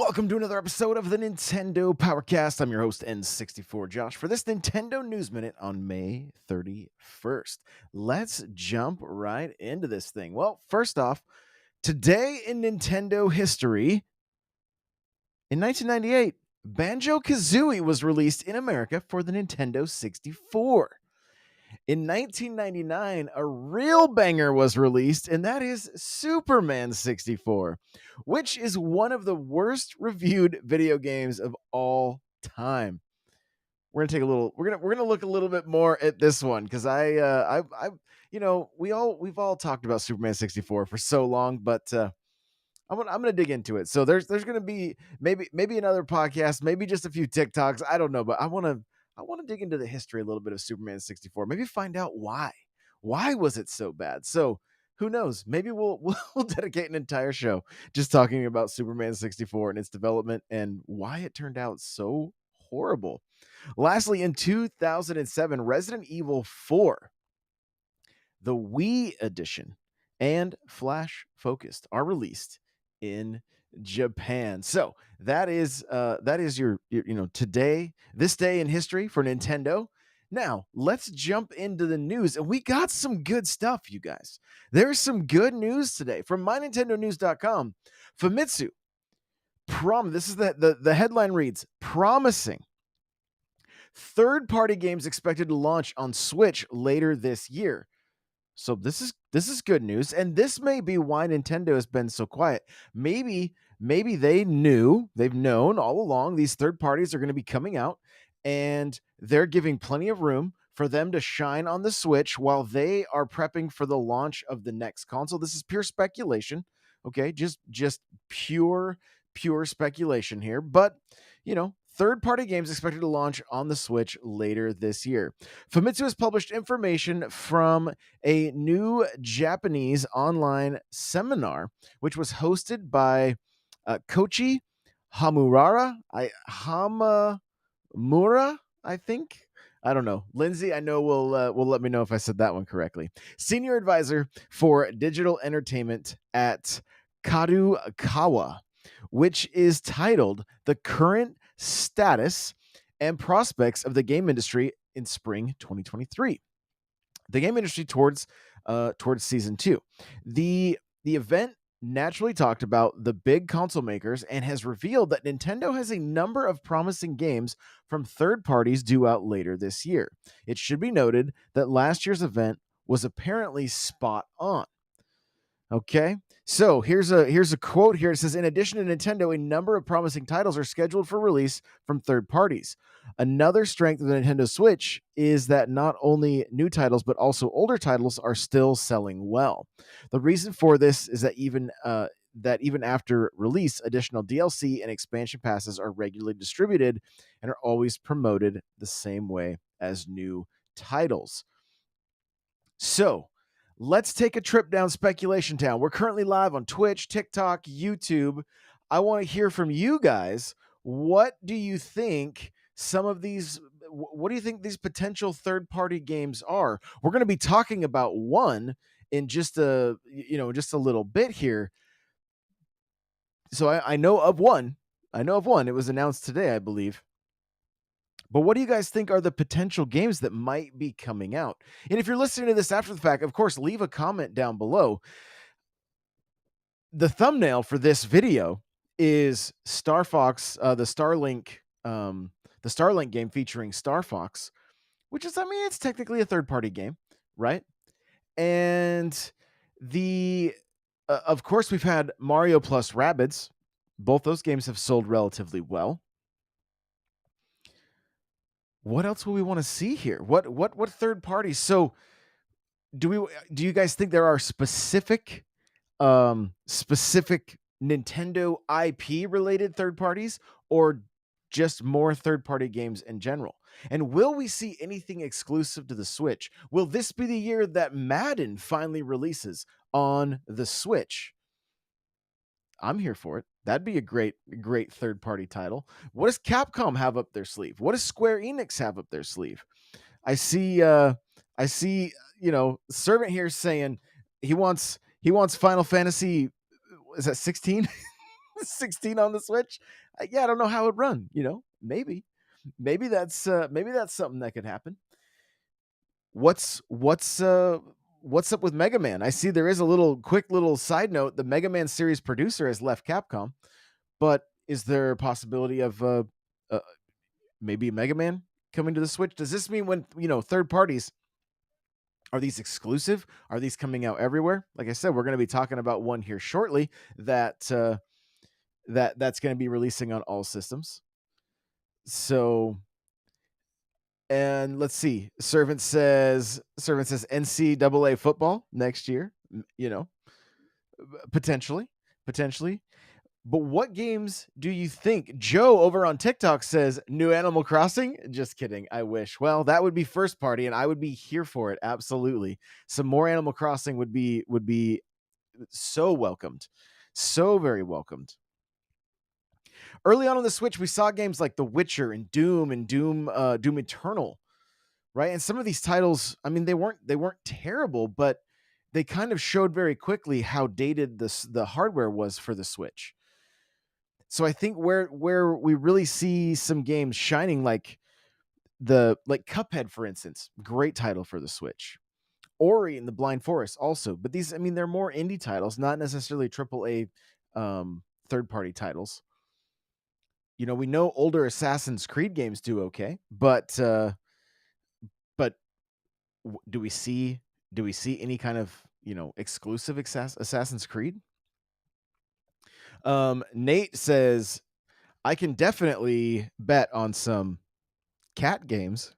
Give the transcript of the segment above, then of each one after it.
Welcome to another episode of the Nintendo Powercast. I'm your host, N64 Josh, for this Nintendo News Minute on May 31st. Let's jump right into this thing. Well, first off, today in Nintendo history, in 1998, Banjo-Kazooie was released in America for the Nintendo 64. In 1999, a real banger was released, and that is Superman 64, which is one of the worst reviewed video games of all time. We're gonna take a little. We're gonna look a little bit more at this one because we've all talked about Superman 64 for so long, but I'm gonna dig into it. So there's gonna be maybe another podcast, maybe just a few TikToks. I don't know, but I want to dig into the history a little bit of Superman 64. Maybe find out why. Why was it so bad? So who knows? Maybe we'll dedicate an entire show just talking about Superman 64 and its development and why it turned out so horrible. Lastly, in 2007, Resident Evil 4, the Wii edition, and Flash Focused are released in Japan. So that is your today, this day in history for Nintendo. Now let's jump into the news, and we got some good stuff, you guys. There's some good news today from mynintendonews.com. Famitsu this is the headline reads, promising third-party games expected to launch on Switch later this year. So this is good news, and this may be why Nintendo has been so quiet. Maybe they've known all along these third parties are going to be coming out, and they're giving plenty of room for them to shine on the Switch while they are prepping for the launch of the next console. This is pure speculation, okay? Just pure speculation here, but third-party games expected to launch on the Switch later this year. Famitsu has published information from a new Japanese online seminar, which was hosted by Koichi Hamamura, I think. I don't know. Lindsay, I know will let me know if I said that one correctly. Senior advisor for digital entertainment at Kadokawa, which is titled "The Current Status and Prospects of the Game Industry in Spring 2023." The game industry towards season 2. The event naturally talked about the big console makers and has revealed that Nintendo has a number of promising games from third parties due out later this year. It should be noted that last year's event was apparently spot on. Okay, so here's a quote here. It says, in addition to Nintendo, a number of promising titles are scheduled for release from third parties. Another strength of the Nintendo Switch is that not only new titles, but also older titles are still selling well. The reason for this is that even after release, additional DLC and expansion passes are regularly distributed and are always promoted the same way as new titles. So let's take a trip down Speculation Town. We're currently live on Twitch, TikTok, YouTube. I want to hear from you guys. What do you think these potential third-party games are? We're going to be talking about one in just a little bit here. So I know of one. It was announced today, I believe. But what do you guys think are the potential games that might be coming out? And if you're listening to this after the fact, of course, leave a comment down below. The thumbnail for this video is Star Fox, the Starlink game featuring Star Fox, which is, it's technically a third-party game, right? And of course, we've had Mario plus Rabbids. Both those games have sold relatively well. What else will we want to see here? What third parties? So do you guys think there are specific Nintendo IP related third parties, or just more third party games in general? And will we see anything exclusive to the Switch? Will this be the year that Madden finally releases on the Switch? I'm here for it. That'd be a great third-party title. What does Capcom have up their sleeve? What does Square Enix have up their sleeve? I see Servant here saying he wants Final Fantasy, is that 16? 16 on the Switch. Yeah, I don't know how it would run. Maybe that's something that could happen. What's up with Mega Man? I see there is a quick little side note. The Mega Man series producer has left Capcom, but is there a possibility of uh maybe Mega Man coming to the Switch? Does this mean when third parties, are these exclusive? Are these coming out everywhere? Like I said, we're going to be talking about one here shortly that's going to be releasing on all systems. So, and let's see. Servant says NCAA football next year. Potentially. But what games do you think? Joe over on TikTok says new Animal Crossing. Just kidding. I wish. Well, that would be first party, and I would be here for it. Absolutely. Some more Animal Crossing would be so welcomed, so very welcomed. Early on the Switch, we saw games like The Witcher and Doom Eternal, right? And some of these titles, I mean, they weren't terrible, but they kind of showed very quickly how dated the hardware was for the Switch. So I think where we really see some games shining, like Cuphead, for instance, great title for the Switch. Ori and the Blind Forest also, but these, I mean, they're more indie titles, not necessarily AAA third party titles. We know older Assassin's Creed games do okay, but do we see any kind of exclusive Assassin's Creed? Nate says, I can definitely bet on some cat games.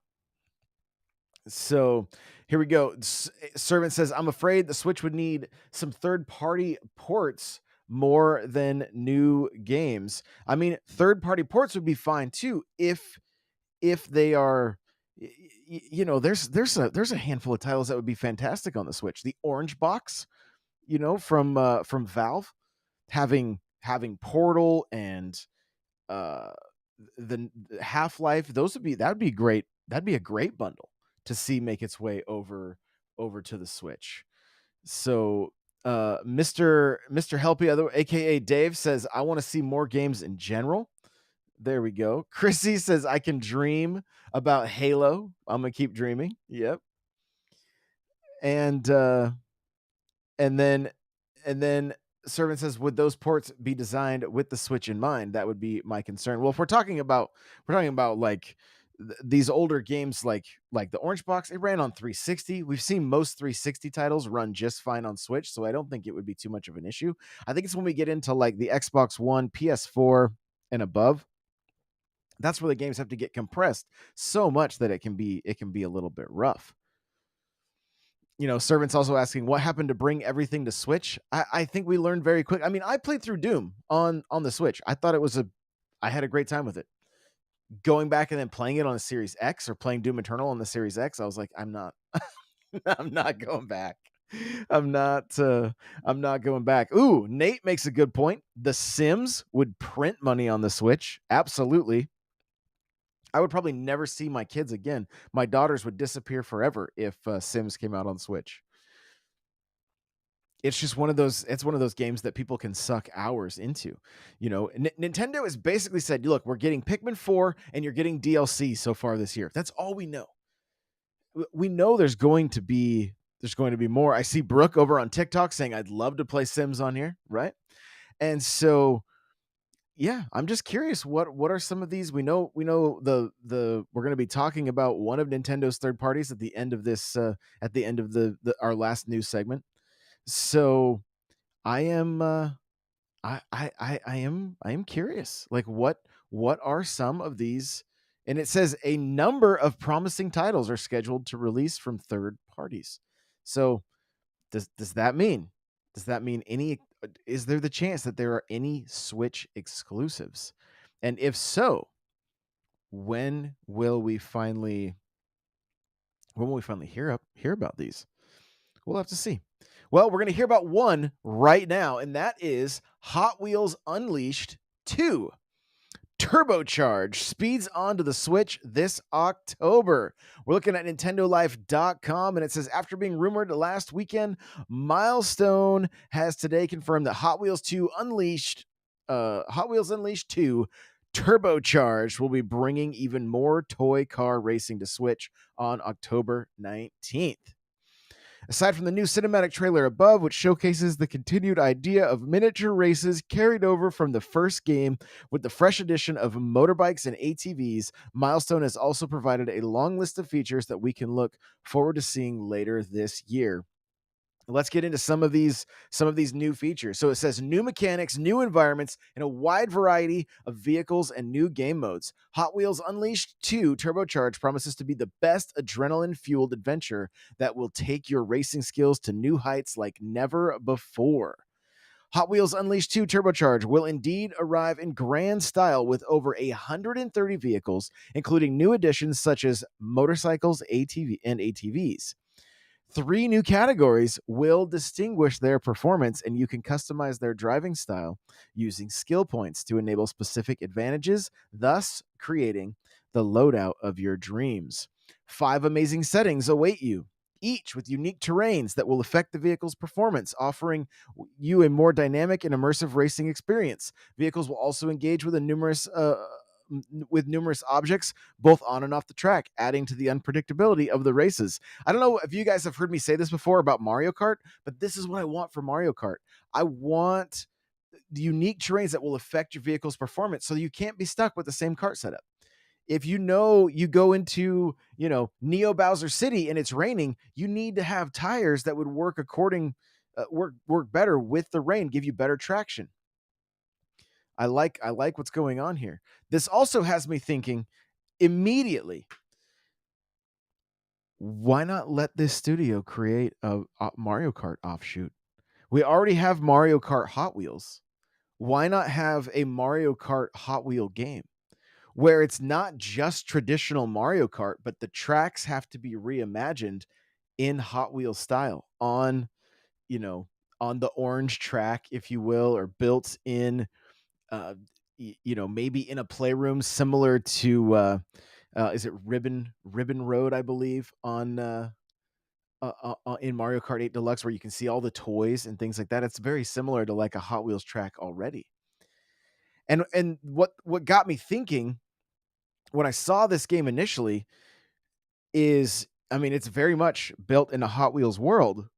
So here we go. Servant says, I'm afraid the Switch would need some third-party ports more than new games. I mean, third-party ports would be fine too if they are, there's a handful of titles that would be fantastic on the Switch. The Orange Box, from Valve, having Portal and the Half-Life, that'd be great. That'd be a great bundle to see make its way over to the Switch. So Mr. Helpy, aka Dave, says, I want to see more games in general. There we go. Chrissy says, I can dream about Halo. I'm gonna keep dreaming. Yep. And then Servant says, would those ports be designed with the Switch in mind? That would be my concern. Well, if we're talking about like these older games, like the Orange Box, it ran on 360. We've seen most 360 titles run just fine on Switch, so I don't think it would be too much of an issue. I think it's when we get into like the Xbox One, PS4, and above, that's where the games have to get compressed so much that it can be a little bit rough. Servant's also asking what happened to bring everything to Switch. I think we learned very quick. I mean, I played through Doom on the Switch. I thought I had a great time with it. Going back and then playing it on the Series X or playing Doom Eternal on the Series X, I was like, I'm not going back. I'm not going back. Ooh, Nate makes a good point. The Sims would print money on the Switch. Absolutely. I would probably never see my kids again. My daughters would disappear forever if Sims came out on Switch. It's just one of those games that people can suck hours into. Nintendo has basically said, look, we're getting Pikmin 4 and you're getting DLC so far this year. That's all we know. We know there's going to be more. I see Brooke over on TikTok saying, I'd love to play Sims on here, right? And so yeah, I'm just curious what are some of these. We know the we're going to be talking about one of Nintendo's third parties at the end of this our last news segment. So I am I am curious, like what are some of these. And it says a number of promising titles are scheduled to release from third parties. So does that mean any, is there the chance that there are any Switch exclusives? And if so, when will we finally hear about these? We'll have to see. Well, we're going to hear about one right now, and that is Hot Wheels Unleashed 2. Turbocharge speeds onto the Switch this October. We're looking at NintendoLife.com, and it says, after being rumored last weekend, Milestone has today confirmed that Hot Wheels 2 Unleashed Hot Wheels Unleashed 2 Turbocharged will be bringing even more toy car racing to Switch on October 19th. Aside from the new cinematic trailer above, which showcases the continued idea of miniature races carried over from the first game with the fresh addition of motorbikes and ATVs, Milestone has also provided a long list of features that we can look forward to seeing later this year. Let's get into some of these new features. So it says new mechanics, new environments, and a wide variety of vehicles and new game modes. Hot Wheels Unleashed 2 Turbocharged promises to be the best adrenaline-fueled adventure that will take your racing skills to new heights like never before. Hot Wheels Unleashed 2 Turbocharged will indeed arrive in grand style with over 130 vehicles, including new additions such as motorcycles, ATVs. Three new categories will distinguish their performance, and you can customize their driving style using skill points to enable specific advantages, thus creating the loadout of your dreams. 5 amazing settings await you, each with unique terrains that will affect the vehicle's performance, offering you a more dynamic and immersive racing experience. Vehicles will also engage with numerous objects both on and off the track, adding to the unpredictability of the races. I don't know if you guys have heard me say this before about Mario Kart, but this is what I want for Mario Kart. I want the unique terrains that will affect your vehicle's performance so you can't be stuck with the same kart setup. If you go into, Neo Bowser City and it's raining, you need to have tires that would work better with the rain, give you better traction. I like what's going on here. This also has me thinking immediately, why not let this studio create a Mario Kart offshoot? We already have Mario Kart Hot Wheels. Why not have a Mario Kart Hot Wheel game where it's not just traditional Mario Kart, but the tracks have to be reimagined in Hot Wheels style you know, on the orange track, if you will, or built in uh, maybe in a playroom similar to is it Ribbon Road, I believe, on in Mario Kart 8 Deluxe, where you can see all the toys and things like that. It's very similar to like a Hot Wheels track already. And what got me thinking when I saw this game initially is, I mean, it's very much built in a Hot Wheels world,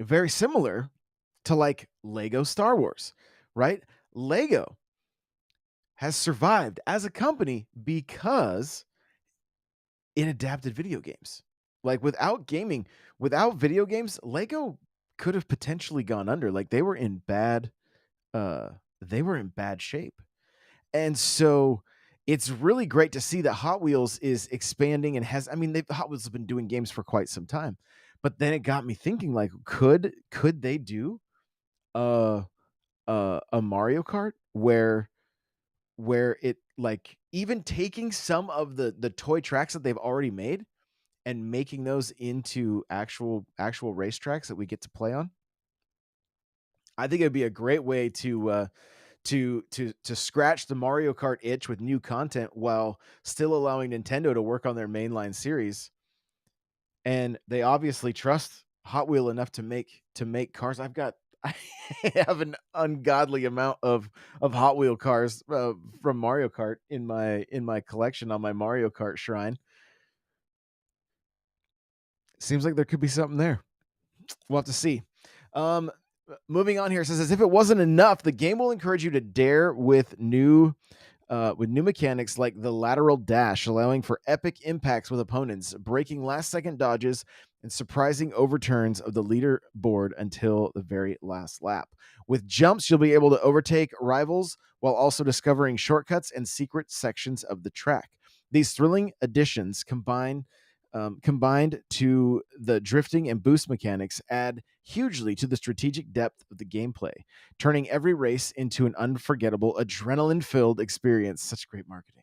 very similar to like Lego Star Wars, right? Lego has survived as a company because it adapted video games. Like without video games, Lego could have potentially gone under. Like uh they were in bad shape. And so it's really great to see that Hot Wheels is expanding and has, I mean, Hot Wheels have been doing games for quite some time. But then it got me thinking, like, could they do a a Mario Kart where it, like, even taking some of the toy tracks that they've already made and making those into actual racetracks that we get to play on? I think it'd be a great way to scratch the Mario Kart itch with new content while still allowing Nintendo to work on their mainline series. And they obviously trust Hot Wheel enough to make cars. I have an ungodly amount of Hot Wheel cars from Mario Kart in my collection on my Mario Kart shrine. Seems like there could be something there. We'll have to see. Um, Moving on here, it says, as if it wasn't enough, the game will encourage you to dare with new mechanics like the lateral dash, allowing for epic impacts with opponents, breaking last-second dodges, and surprising overturns of the leaderboard until the very last lap. With jumps, you'll be able to overtake rivals while also discovering shortcuts and secret sections of the track. These thrilling additions combined to the drifting and boost mechanics, add hugely to the strategic depth of the gameplay, turning every race into an unforgettable, adrenaline-filled experience. Such great marketing.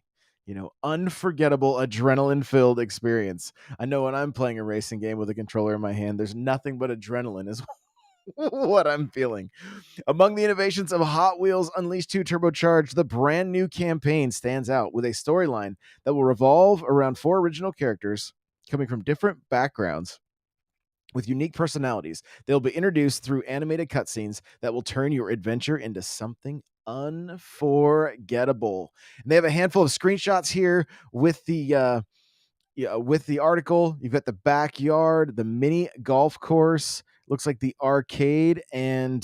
Unforgettable, adrenaline-filled experience. I know when I'm playing a racing game with a controller in my hand, there's nothing but adrenaline is what I'm feeling. Among the innovations of Hot Wheels Unleashed 2 Turbocharged, the brand new campaign stands out with a storyline that will revolve around 4 original characters coming from different backgrounds with unique personalities. They'll be introduced through animated cutscenes that will turn your adventure into something unforgettable. And they have a handful of screenshots here with the article. You've got the backyard, the mini golf course, looks like the arcade, and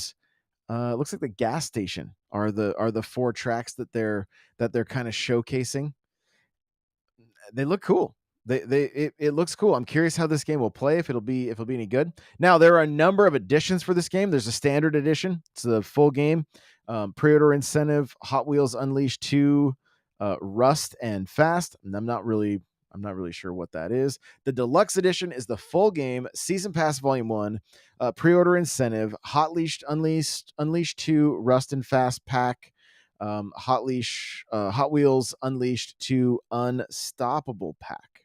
it looks like the gas station are the four tracks that they're kind of showcasing. They look cool. It looks cool. I'm curious how this game will play, if it'll be any good. Now there are a number of editions for this game. There's a standard edition. It's the full game. Pre-order incentive, Hot Wheels Unleashed 2, Rust and Fast. And I'm not really sure what that is. The deluxe edition is the full game, Season Pass Volume 1, pre-order incentive, Unleashed 2, Rust and Fast pack, Hot Wheels Unleashed 2 Unstoppable pack.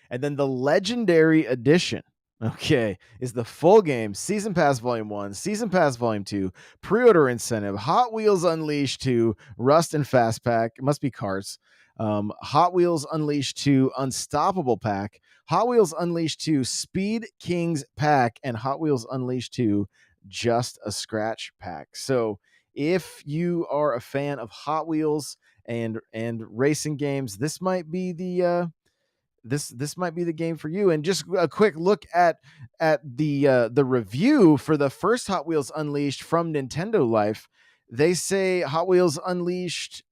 And then the Legendary Edition, okay, is the full game, Season Pass Volume 1, Season Pass Volume 2, pre-order incentive, Hot Wheels Unleashed 2, Rust and Fast pack. It must be cars. Hot Wheels Unleashed 2 Unstoppable pack, Hot Wheels Unleashed 2 Speed Kings pack, and Hot Wheels Unleashed 2 Just a Scratch pack. So if you are a fan of Hot Wheels and racing games, this might be the game for you. And just a quick look at the review for the first Hot Wheels Unleashed from Nintendo Life. They say Hot Wheels Unleashed,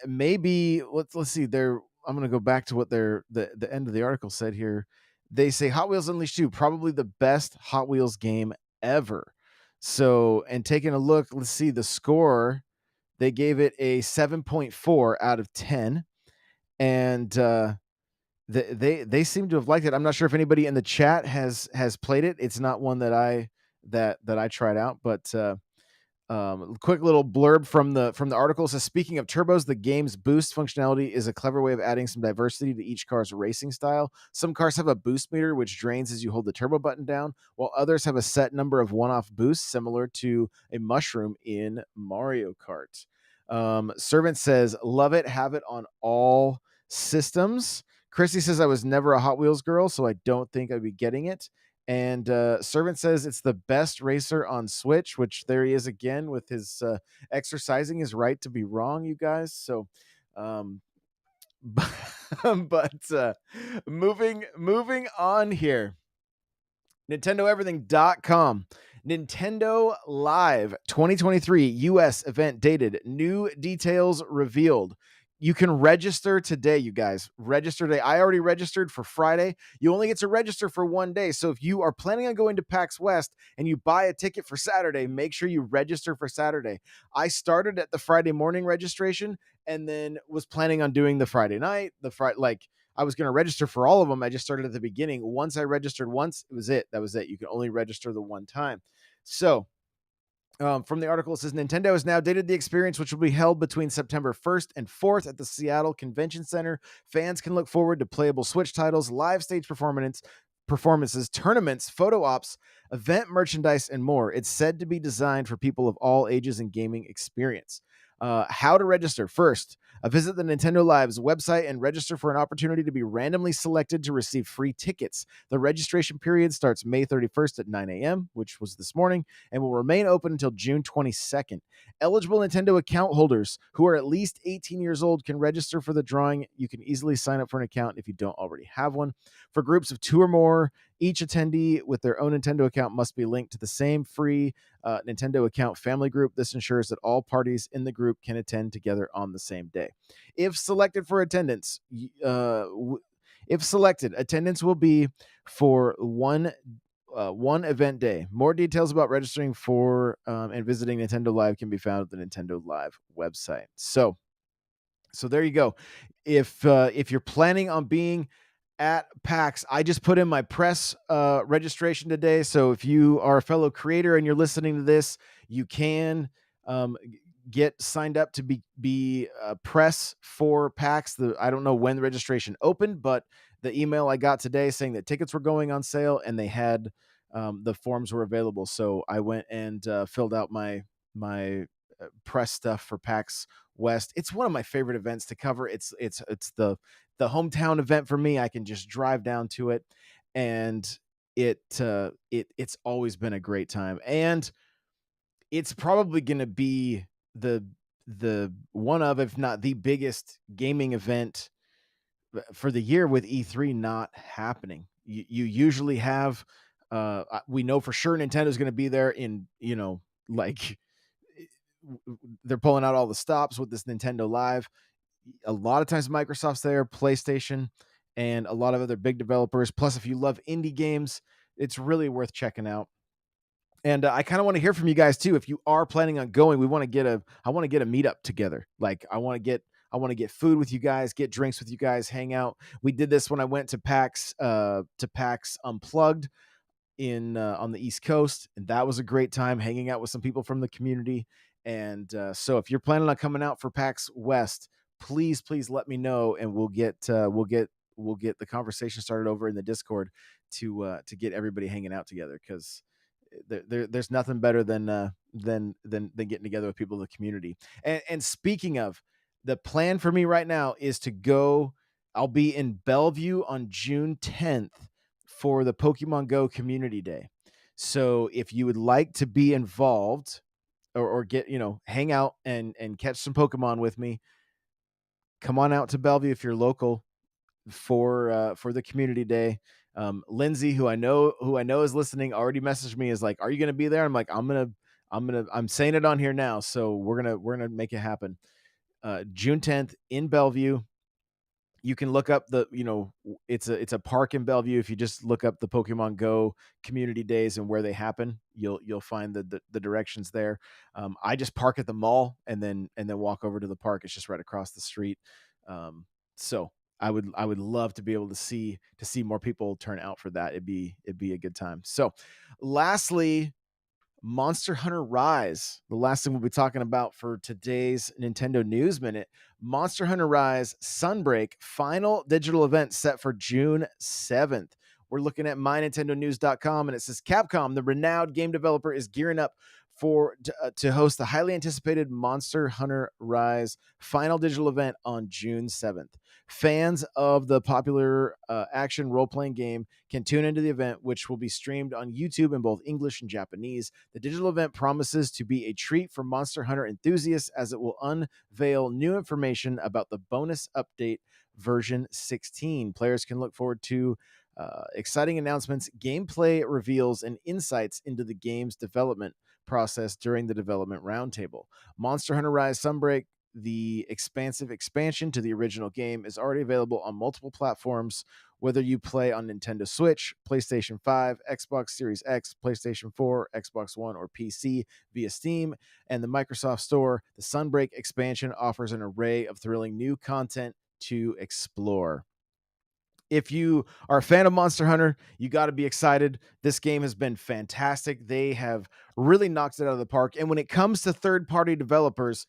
maybe let's see. I'm going to go back to what the end of the article said here. They say Hot Wheels Unleashed 2, probably the best Hot Wheels game ever. So, and taking a look, let's see the score. They gave it a 7.4 out of 10, and they seem to have liked it. I'm not sure if anybody in the chat has played it. It's not one that I tried out, but quick little blurb from the article says, speaking of turbos, the game's boost functionality is a clever way of adding some diversity to each car's racing style. Some cars have a boost meter which drains as you hold the turbo button down, while others have a set number of one-off boosts similar to a mushroom in Mario Kart. Servant says, love it, have it on all systems. Chrissy says, I was never a Hot Wheels girl, so I don't think I'd be getting it. And Servant says it's the best racer on Switch, which there he is again with his exercising his right to be wrong, you guys. So, but moving on here. NintendoEverything.com. Nintendo Live 2023 US event dated. New details revealed. You can register today, you guys. Register today. I already registered for Friday. You only get to register for one day. So if you are planning on going to PAX West and you buy a ticket for Saturday, make sure you register for Saturday. I started at the Friday morning registration and then was planning on doing the Friday night, I was going to register for all of them. I just started at the beginning. Once I registered once, it was it. That was it. You can only register the one time. So from the article, it says Nintendo has now dated the experience, which will be held between September 1st and 4th at the Seattle Convention Center. Fans can look forward to playable Switch titles, live stage performances, tournaments, photo ops, event merchandise, and more. It's said to be designed for people of all ages and gaming experience. How to register. First, visit the Nintendo Live's website and register for an opportunity to be randomly selected to receive free tickets. The registration period starts May 31st at 9 a.m., which was this morning, and will remain open until June 22nd. Eligible Nintendo account holders who are at least 18 years old can register for the drawing. You can easily sign up for an account if you don't already have one. For groups of 2 or more, each attendee with their own Nintendo account must be linked to the same free Nintendo account family group. This ensures that all parties in the group can attend together on the same day. If selected, attendance will be for one event day. More details about registering for and visiting Nintendo Live can be found at the Nintendo Live website. So there you go. If you're planning on being at PAX, I just put in my press registration today. So if you are a fellow creator and you're listening to this, you can get signed up to be press for PAX. I don't know when the registration opened, but the email I got today saying that tickets were going on sale and they had the forms were available. So I went and filled out my press stuff for PAX West. It's one of my favorite events to cover. It's the hometown event for me. I can just drive down to it. and it's always been a great time, and it's probably going to be the one of, if not the biggest gaming event for the year, with E3 not happening. You usually have, we know for sure Nintendo's going to be there in, like, they're pulling out all the stops with this Nintendo Live. A lot of times Microsoft's there, PlayStation, and a lot of other big developers. Plus, if you love indie games, it's really worth checking out. And I kind of want to hear from you guys too. If you are planning on going, I want to get a meetup together. Like, I want to get food with you guys, get drinks with you guys, hang out. We did this when I went to PAX Unplugged in on the East Coast, and that was a great time hanging out with some people from the community. And so, if you're planning on coming out for PAX West, please let me know, and we'll get the conversation started over in the Discord to get everybody hanging out together, because there's nothing better than getting together with people in the community. And speaking of, the plan for me right now is to go. I'll be in Bellevue on June 10th for the Pokemon Go Community Day. So if you would like to be involved, or get, hang out and catch some Pokemon with me, come on out to Bellevue if you're local for the Community Day. Lindsay, who I know is listening, already messaged me, is like, "Are you going to be there?" I'm like, I'm saying it on here now, so we're gonna make it happen. June 10th in Bellevue. You can look up it's a park in Bellevue. If you just look up the Pokemon Go Community Days and where they happen, you'll find the directions there. I just park at the mall and then walk over to the park. It's just right across the street. So I would love to be able to see more people turn out for that. It'd be a good time. So, lastly, Monster Hunter Rise, the last thing we'll be talking about for today's Nintendo News Minute. Monster Hunter Rise Sunbreak final digital event set for June 7th. We're looking at mynintendonews.com, and it says Capcom, the renowned game developer, is gearing up to host the highly anticipated Monster Hunter Rise final digital event on June 7th. Fans of the popular action role-playing game can tune into the event, which will be streamed on YouTube in both English and Japanese. The digital event promises to be a treat for Monster Hunter enthusiasts, as it will unveil new information about the bonus update version 16. Players can look forward to exciting announcements, gameplay reveals, and insights into the game's development process during the development roundtable. Monster Hunter Rise Sunbreak, the expansive expansion to the original game, is already available on multiple platforms, whether you play on Nintendo Switch, PlayStation 5, Xbox Series X, PlayStation 4, Xbox One, or PC via Steam and the Microsoft Store. The Sunbreak expansion offers an array of thrilling new content to explore. If you are a fan of Monster Hunter, you got to be excited. This game has been fantastic. They have really knocked it out of the park. And when it comes to third-party developers,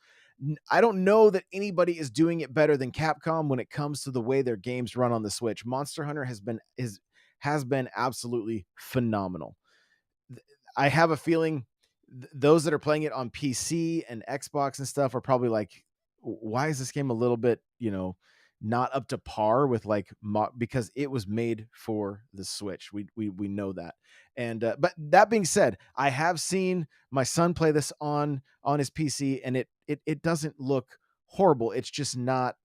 I don't know that anybody is doing it better than Capcom when it comes to the way their games run on the Switch. Monster Hunter has been absolutely phenomenal. I have a feeling those that are playing it on PC and Xbox and stuff are probably like, why is this game a little bit, not up to par with, like, because it was made for the Switch. We know that. And but that being said, I have seen my son play this on his PC, and it doesn't look horrible. It's just not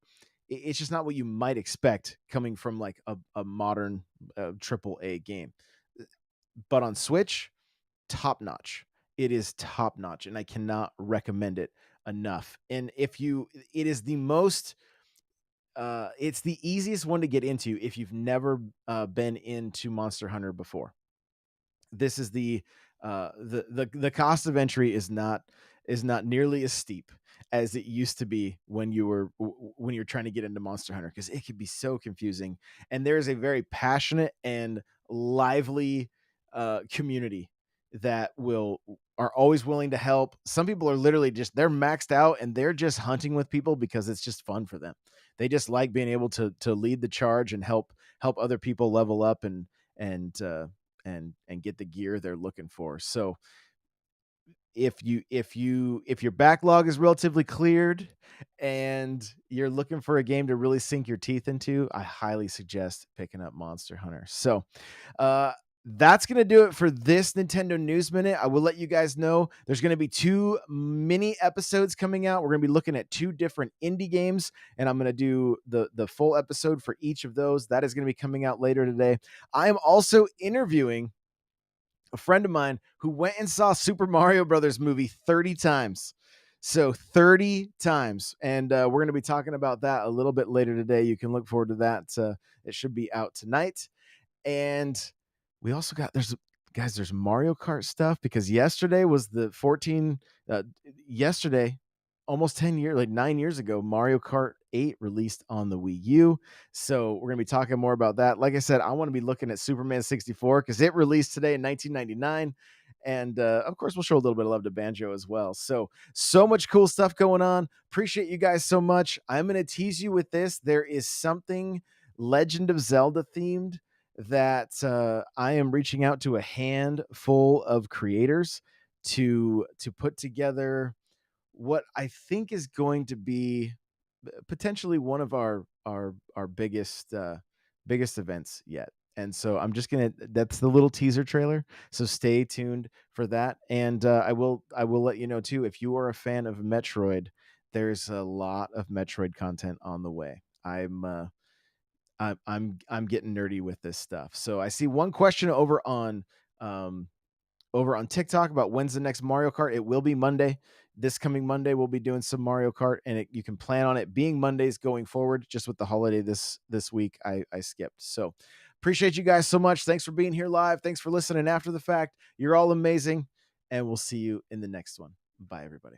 what you might expect coming from, like, a modern triple A game. But on Switch, top notch. It is top notch, and I cannot recommend it enough. And it is the most, it's the easiest one to get into if you've never been into Monster Hunter before. This is the cost of entry is not nearly as steep as it used to be when you're trying to get into Monster Hunter, because it can be so confusing. And there is a very passionate and lively community that are always willing to help. Some people are literally they're maxed out and they're just hunting with people because it's just fun for them. They just like being able to lead the charge and help other people level up and get the gear they're looking for. So if your backlog is relatively cleared and you're looking for a game to really sink your teeth into, I highly suggest picking up Monster Hunter. So, uh, that's going to do it for this Nintendo News Minute. I will let you guys know there's going to be 2 mini episodes coming out. We're going to be looking at 2 different indie games, and I'm going to do the full episode for each of those. That is going to be coming out later today. I am also interviewing a friend of mine who went and saw Super Mario Brothers movie 30 times. So 30 times. And we're going to be talking about that a little bit later today. You can look forward to that. It should be out tonight. And we also got there's Mario Kart stuff because yesterday was the 14 yesterday almost 10 years, like 9 years ago, Mario Kart 8 released on the Wii U. So we're going to be talking more about that. Like I said, I want to be looking at Superman 64 because it released today in 1999. And of course, we'll show a little bit of love to Banjo as well. So much cool stuff going on. Appreciate you guys so much. I'm going to tease you with this. There is something Legend of Zelda themed that I am reaching out to a handful of creators to put together what I think is going to be potentially one of our biggest events yet. And so I'm just gonna that's the little teaser trailer. So stay tuned for that. And I will let you know too if you are a fan of Metroid. There's a lot of Metroid content on the way. I'm getting nerdy with this stuff. So I see one question um, over on TikTok about when's the next Mario Kart. It will be Monday. This coming Monday, we'll be doing some Mario Kart, and you can plan on it being Mondays going forward. Just with the holiday this week, I skipped. So appreciate you guys so much. Thanks for being here live. Thanks for listening after the fact. You're all amazing, and we'll see you in the next one. Bye, everybody.